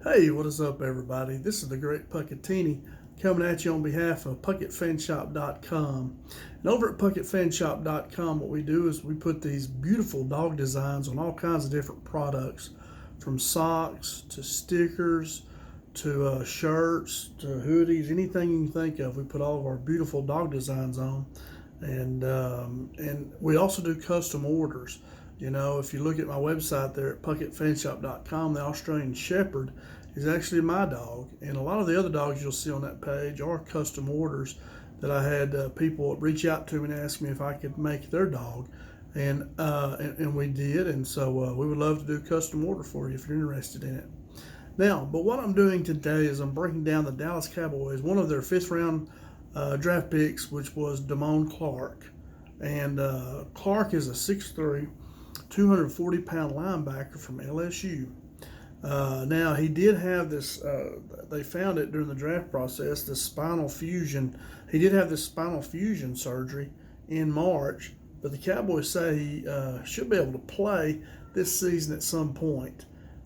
Hey, what is up, everybody? This is the Great Puckettini coming at you on behalf of PuckettFanShop.com. And over at PuckettFanShop.com, what we do is we put these beautiful dog designs on all kinds of different products, from socks to stickers to shirts to hoodies, anything you can think of. We put all of our beautiful dog designs on, and we also do custom orders. You know, if you look at my website there at PuckettFanShop.com, the Australian Shepherd is actually my dog, and a lot of the other dogs you'll see on that page are custom orders that I had people reach out to me and ask me if I could make their dog, and we did, and so we would love to do a custom order for you if you're interested in it. Now, but what I'm doing today is I'm breaking down the Dallas Cowboys, one of their fifth round draft picks, which was Damone Clark. And Clark is a 6'3", 240-pound linebacker from LSU. Now, he did have this, they found it during the draft process, this spinal fusion. He did have this spinal fusion surgery in March, but the Cowboys say he should be able to play this season at some point.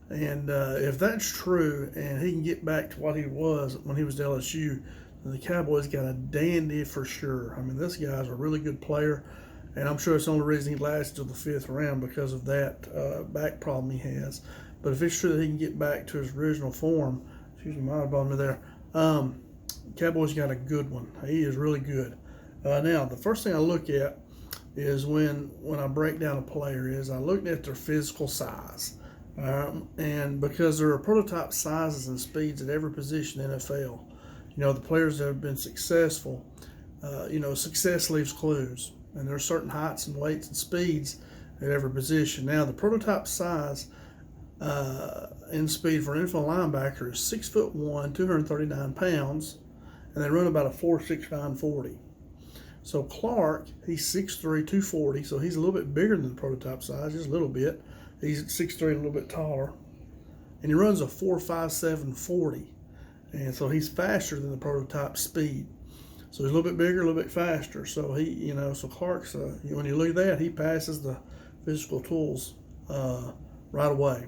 And if that's true and he can get back to what he was when he was at LSU, then the Cowboys got a dandy for sure. I mean, this guy's a really good player, and I'm sure it's the only reason he lasted till the fifth round because of that back problem he has. But if it's true that he can get back to his original form, excuse me, my bummer there, Cowboys got a good one. He is really good. Now, the first thing I look at is when I break down a player is I look at their physical size. And because there are prototype sizes and speeds at every position in the NFL, you know, the players that have been successful, success leaves clues. And there are certain heights and weights and speeds at every position. Now, the prototype size in speed for an NFL linebacker is 6'1", 239 pounds, and they run about a 4.69 40. So Clark, he's 6'3", 240, so he's a little bit bigger than the prototype size, just a little bit. He's 6'3", a little bit taller, and he runs a 4.57 40, and so he's faster than the prototype speed. So he's a little bit bigger, a little bit faster. So so Clark's when you look at that, he passes the physical tools right away.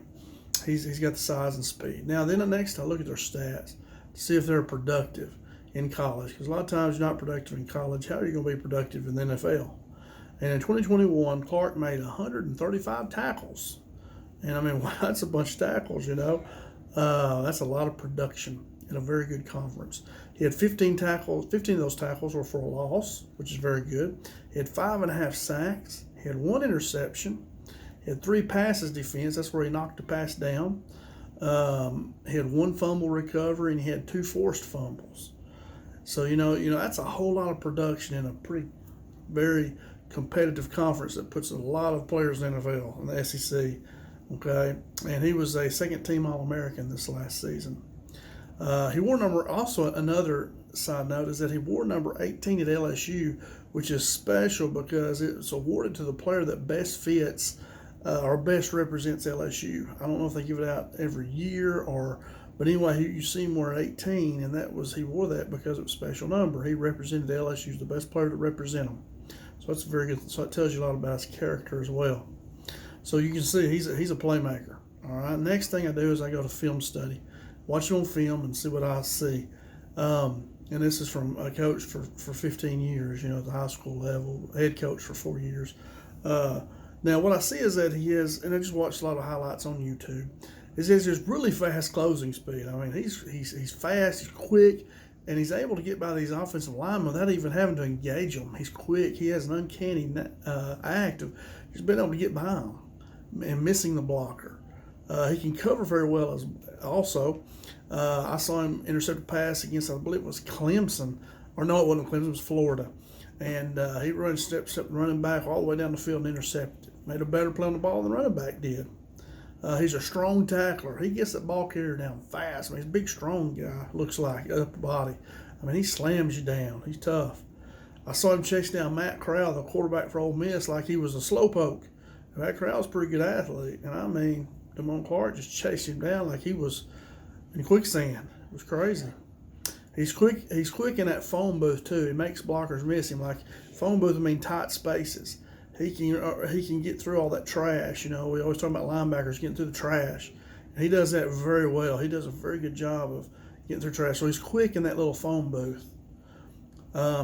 He's got the size and speed. Now then, next I look at their stats to see if they're productive in college, because a lot of times you're not productive in college. How are you going to be productive in the NFL? And in 2021, Clark made 135 tackles. And I mean, wow, that's a bunch of tackles, you know. That's a lot of production in a very good conference. He had 15 tackles. 15 of those tackles were for a loss, which is very good. He had 5.5 sacks. He had 1 interception. He had 3 passes defense. That's where he knocked the pass down. He had 1 fumble recovery, and he had 2 forced fumbles. So, that's a whole lot of production in a very competitive conference that puts a lot of players in the NFL, in the SEC. Okay, and he was a second-team All-American this last season. He wore also another side note is that he wore number 18 at LSU, which is special because it's awarded to the player that best fits or best represents LSU. I don't know if they give it out every year but anyway, you see him wear 18, and he wore that because it was a special number. He represented LSU as the best player to represent them. So that's very good. So it tells you a lot about his character as well. So you can see he's a playmaker. All right. Next thing I do is I go to film study, watch him on film, and see what I see. And this is from a coach for 15 years, at the high school level, head coach for 4 years. Now what I see is that he has, and I just watched a lot of highlights on YouTube, is he has this really fast closing speed. I mean, he's fast, he's quick, and he's able to get by these offensive linemen without even having to engage them. He's quick. He has an uncanny act of just being able to get by them and missing the blocker. He can cover very well also. I saw him intercept a pass against, I believe it was Clemson. Or no, it wasn't Clemson, it was Florida. And he ran step running back all the way down the field and intercepted it. Made a better play on the ball than the running back did. He's a strong tackler. He gets that ball carrier down fast. I mean, he's a big, strong guy, looks like, upper body. I mean, he slams you down. He's tough. I saw him chase down Matt Corral, the quarterback for Ole Miss, like he was a slowpoke. Matt Corral's a pretty good athlete. And I mean, Damone Clark just chased him down like he was in quicksand. It was crazy. He's quick in that phone booth, too. He makes blockers miss him. Like, phone booth, I mean, tight spaces. He can get through all that trash. We always talk about linebackers getting through the trash. He does that very well. He does a very good job of getting through trash. So he's quick in that little phone booth.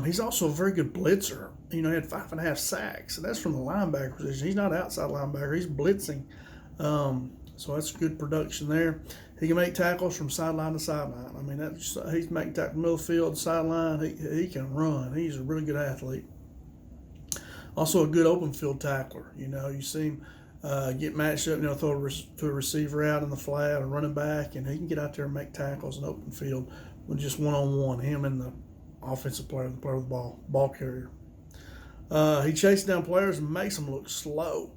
He's also a very good blitzer. He had 5.5 sacks, and that's from the linebacker position. He's not outside linebacker. He's blitzing. So that's good production there. He can make tackles from sideline to sideline. I mean, he's making tackles middle of the field, sideline. He can run. He's a really good athlete. Also a good open field tackler. You see him get matched up, throw to a receiver out in the flat or running back, and he can get out there and make tackles in open field with just one-on-one, him and the offensive player, the player with the ball carrier. He chases down players and makes them look slow.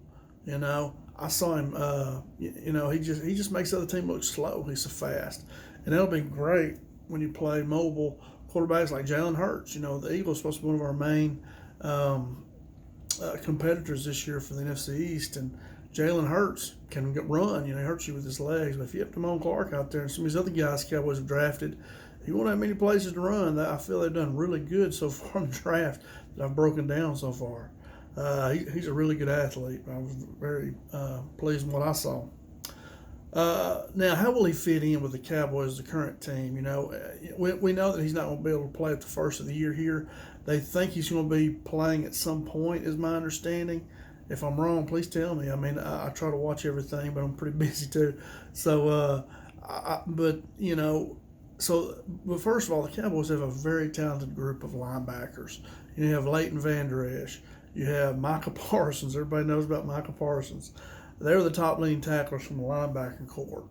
I saw him. He just makes the other team look slow. He's so fast, and that'll be great when you play mobile quarterbacks like Jalen Hurts. The Eagles are supposed to be one of our main competitors this year for the NFC East, and Jalen Hurts can run. He hurts you with his legs, but if you have Damone Clark out there and some of these other guys Cowboys have drafted, he won't have many places to run. I feel they've done really good so far in the draft that I've broken down so far. He's a really good athlete. I was very pleased with what I saw. Now, how will he fit in with the Cowboys, the current team? We know that he's not going to be able to play at the first of the year here. They think he's going to be playing at some point, is my understanding. If I'm wrong, please tell me. I mean, I try to watch everything, but I'm pretty busy too. So, but first of all, the Cowboys have a very talented group of linebackers. You have Leighton Vander Esch. You have Micah Parsons. Everybody knows about Micah Parsons. They're the top leading tacklers from the linebacker corps.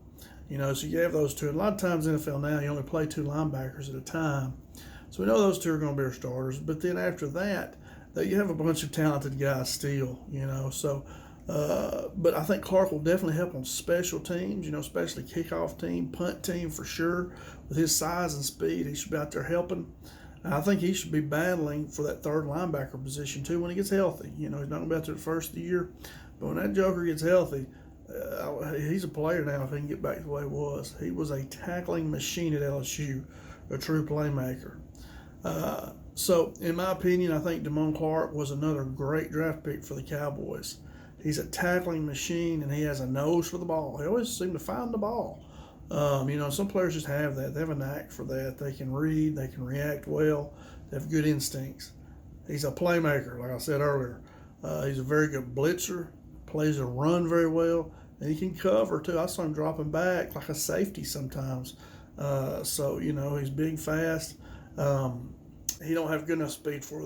So you have those two. And a lot of times in the NFL now, you only play 2 linebackers at a time. So we know those 2 are going to be our starters. But then after that you have a bunch of talented guys still, So, but I think Clark will definitely help on special teams, especially kickoff team, punt team for sure. With his size and speed, he should be out there helping. And I think he should be battling for that 3rd linebacker position too when he gets healthy. He's not going to be out there the first of the year. But when that joker gets healthy, he's a player now if he can get back to the way he was. He was a tackling machine at LSU, a true playmaker. So, in my opinion, I think Damone Clark was another great draft pick for the Cowboys. He's a tackling machine, and he has a nose for the ball. He always seems to find the ball. Some players just have that. They have a knack for that. They can read. They can react well. They have good instincts. He's a playmaker, like I said earlier. He's a very good blitzer, plays a run very well, and he can cover, too. I saw him dropping back like a safety sometimes. He's big, fast. He don't have good enough speed for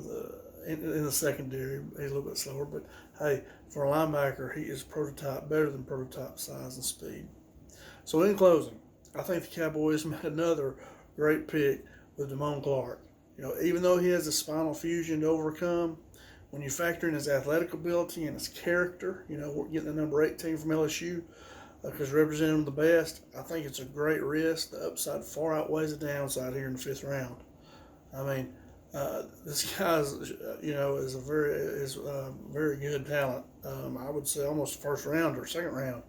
in the secondary. He's a little bit slower, but hey, for a linebacker, he is better than prototype size and speed. So in closing, I think the Cowboys made another great pick with Damone Clark. Even though he has a spinal fusion to overcome, when you factor in his athletic ability and his character, we're getting the number 18 from LSU because representing him the best, I think it's a great risk. The upside far outweighs the downside here in the 5th round. I mean, this guy is a very good talent. I would say almost first round or second round.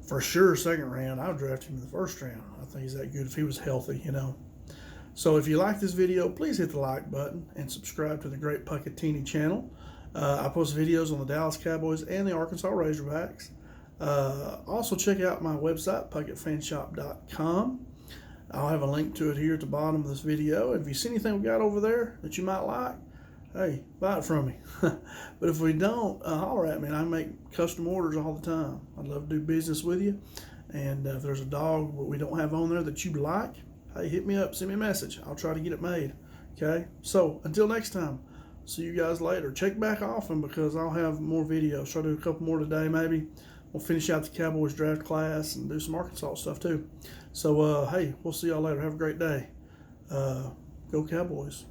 For sure, second round. I would draft him in the first round. I think he's that good if he was healthy, So if you like this video, please hit the like button and subscribe to the Great Puckettini channel. I post videos on the Dallas Cowboys and the Arkansas Razorbacks. Also check out my website, puckettfanshop.com. I'll have a link to it here at the bottom of this video. If you see anything we got over there that you might like, hey, buy it from me. But if we don't, holler at me. I make custom orders all the time. I'd love to do business with you. And if there's a dog we don't have on there that you like, hey, hit me up, send me a message. I'll try to get it made. Okay? So until next time, see you guys later. Check back often because I'll have more videos. Try to do a couple more today maybe. We'll finish out the Cowboys draft class and do some Arkansas stuff too. So, hey, we'll see y'all later. Have a great day. Go Cowboys.